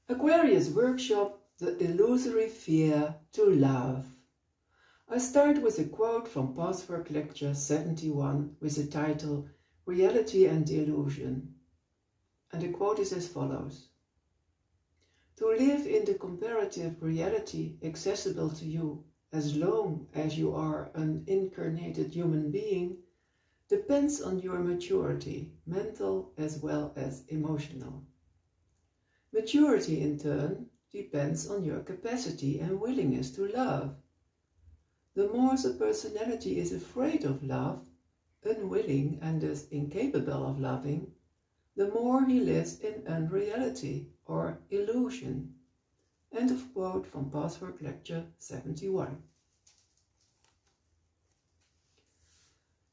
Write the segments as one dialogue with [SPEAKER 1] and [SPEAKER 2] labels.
[SPEAKER 1] Aquarius workshop, the illusory fear to love. I start with a quote from Pathwork Lecture 71 with the title Reality and Illusion. And the quote is as follows. To live in the comparative reality accessible to you as long as you are an incarnated human being depends on your maturity, mental as well as emotional. Maturity, in turn, depends on your capacity and willingness to love. The more the personality is afraid of love, unwilling and thus incapable of loving, the more he lives in unreality or illusion. End of quote from Pathwork Lecture 71.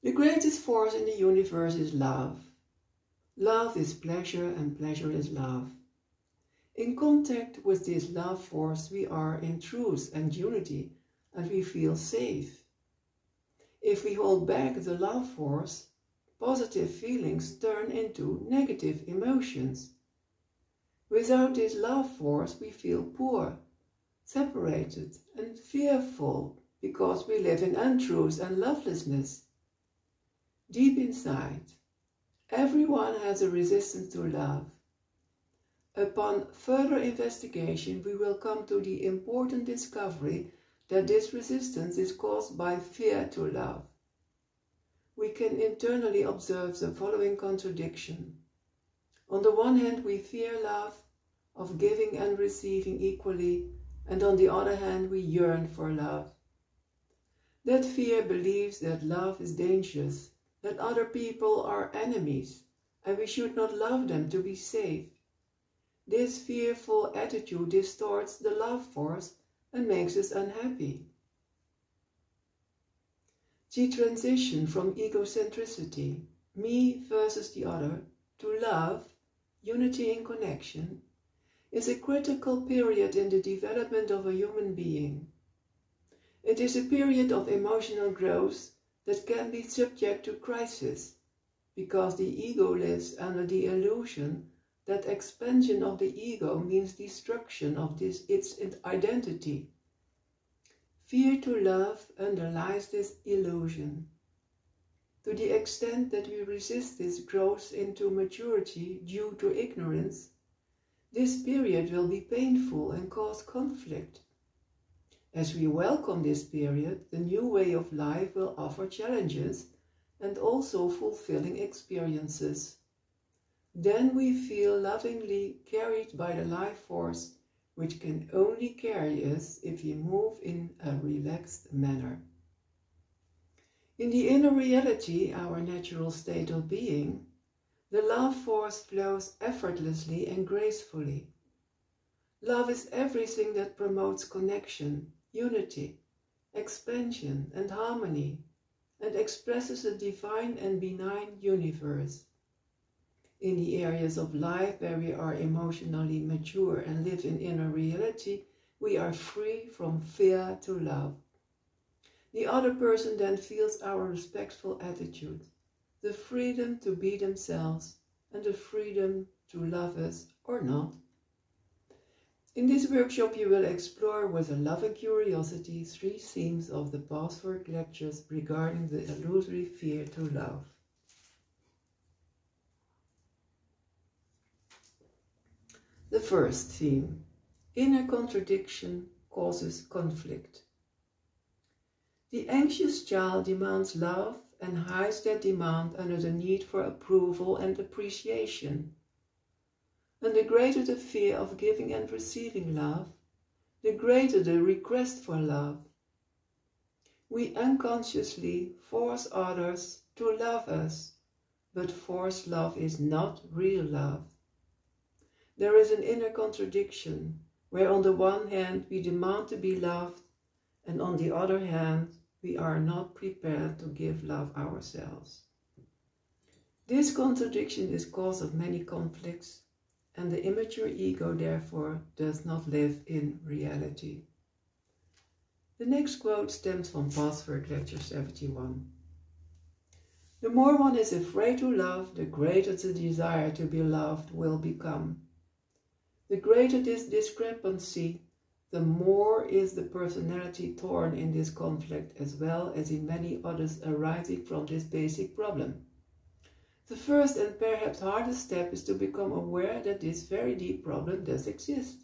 [SPEAKER 1] The greatest force in the universe is love. Love is pleasure and pleasure is love. In contact with this love force we are in truth and unity and we feel safe. If we hold back the love force, positive feelings turn into negative emotions. Without this love force we feel poor, separated and fearful because we live in untruth and lovelessness. Deep inside, everyone has a resistance to love. Upon further investigation, we will come to the important discovery that this resistance is caused by fear to love. We can internally observe the following contradiction. On the one hand, we fear love, of giving and receiving equally, and on the other hand, we yearn for love. That fear believes that love is dangerous, that other people are enemies, and we should not love them to be safe. This fearful attitude distorts the love force and makes us unhappy. The transition from egocentricity, me versus the other, to love, unity in connection, is a critical period in the development of a human being. It is a period of emotional growth that can be subject to crisis, because the ego lives under the illusion that expansion of the ego means destruction of its identity. Fear to love underlies this illusion. To the extent that we resist this growth into maturity due to ignorance, this period will be painful and cause conflict. As we welcome this period, the new way of life will offer challenges and also fulfilling experiences. Then we feel lovingly carried by the life force, which can only carry us if we move in a relaxed manner. In the inner reality, our natural state of being, the love force flows effortlessly and gracefully. Love is everything that promotes connection, unity, expansion and harmony, and expresses a divine and benign universe. In the areas of life where we are emotionally mature and live in inner reality, we are free from fear to love. The other person then feels our respectful attitude, the freedom to be themselves, and the freedom to love us or not. In this workshop you will explore with a loving curiosity 3 themes of the Pathwork Lectures regarding the illusory fear to love. The first theme, inner contradiction causes conflict. The anxious child demands love and hides that demand under the need for approval and appreciation. And the greater the fear of giving and receiving love, the greater the request for love. We unconsciously force others to love us, but forced love is not real love. There is an inner contradiction, where on the one hand we demand to be loved, and on the other hand we are not prepared to give love ourselves. This contradiction is cause of many conflicts, and the immature ego therefore does not live in reality. The next quote stems from Pathwork Lecture 71. The more one is afraid to love, the greater the desire to be loved will become. The greater this discrepancy, the more is the personality torn in this conflict, as well as in many others arising from this basic problem. The first and perhaps hardest step is to become aware that this very deep problem does exist.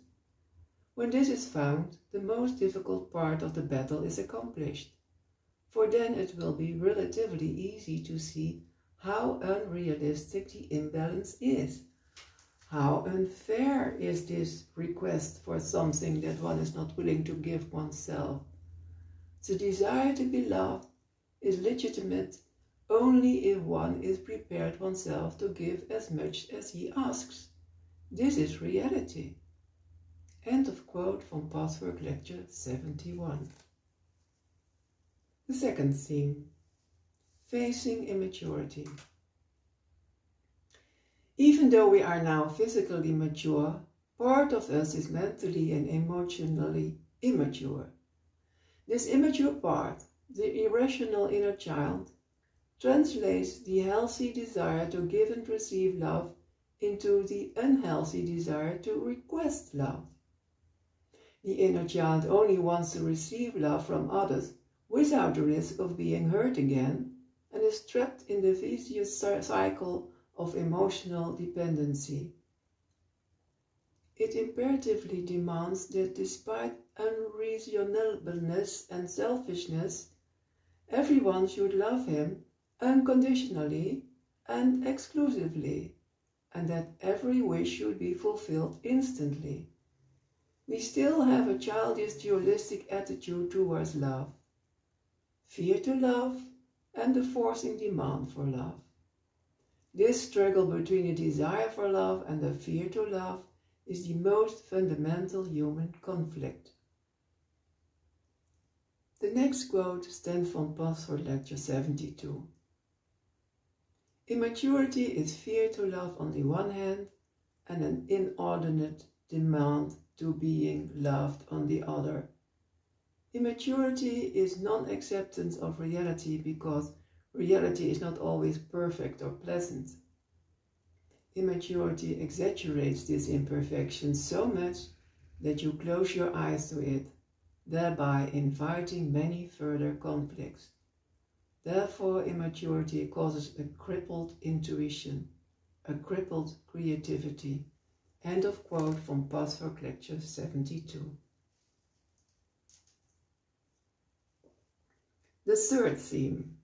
[SPEAKER 1] When this is found, the most difficult part of the battle is accomplished, for then it will be relatively easy to see how unrealistic the imbalance is. How unfair is this request for something that one is not willing to give oneself? The desire to be loved is legitimate only if one is prepared oneself to give as much as he asks. This is reality. End of quote from Pathwork Lecture 71. The second theme, facing immaturity. Even though we are now physically mature, part of us is mentally and emotionally immature. This immature part, the irrational inner child, translates the healthy desire to give and receive love into the unhealthy desire to request love. The inner child only wants to receive love from others without the risk of being hurt again, and is trapped in the vicious cycle of emotional dependency. It imperatively demands that despite unreasonableness and selfishness, everyone should love him unconditionally and exclusively, and that every wish should be fulfilled instantly. We still have a childish dualistic attitude towards love, fear to love and the forcing demand for love. This struggle between the desire for love and the fear to love is the most fundamental human conflict. The next quote stems from Pathwork Lecture 72. Immaturity is fear to love on the one hand and an inordinate demand to being loved on the other. Immaturity is non-acceptance of reality because reality is not always perfect or pleasant. Immaturity exaggerates this imperfection so much that you close your eyes to it, thereby inviting many further conflicts. Therefore, immaturity causes a crippled intuition, a crippled creativity. End of quote from Pathwork Lecture 72. The third theme,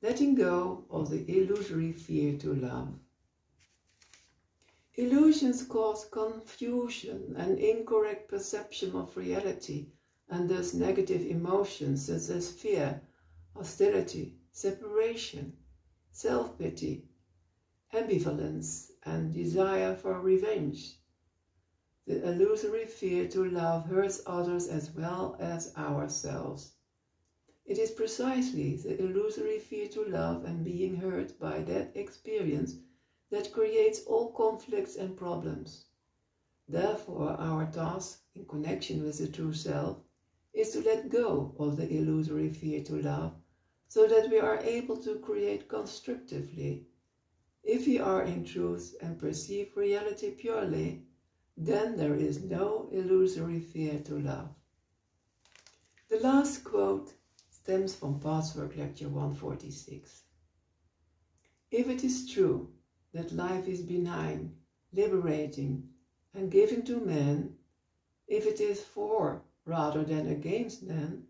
[SPEAKER 1] letting go of the illusory fear to love. Illusions cause confusion and incorrect perception of reality, and thus negative emotions such as fear, hostility, separation, self-pity, ambivalence, and desire for revenge. The illusory fear to love hurts others as well as ourselves. It is precisely the illusory fear to love and being hurt by that experience that creates all conflicts and problems. Therefore, our task, in connection with the true self, is to let go of the illusory fear to love, so that we are able to create constructively. If we are in truth and perceive reality purely, then there is no illusory fear to love. The last quote stems from Pathwork Lecture 146. If it is true that life is benign, liberating, and given to man, if it is for rather than against man,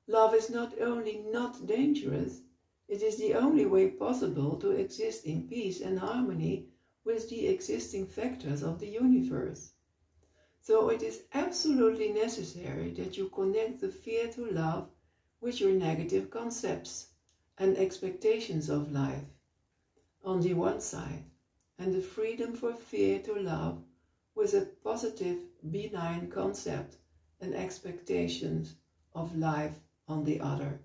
[SPEAKER 1] love is not only not dangerous, it is the only way possible to exist in peace and harmony with the existing factors of the universe. So it is absolutely necessary that you connect the fear to love with your negative concepts and expectations of life on the one side, and the freedom for fear to love with a positive, benign concept and expectations of life on the other.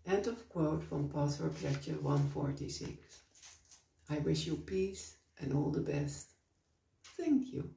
[SPEAKER 1] End of quote from Pathwork Lecture 146. I wish you peace and all the best. Thank you.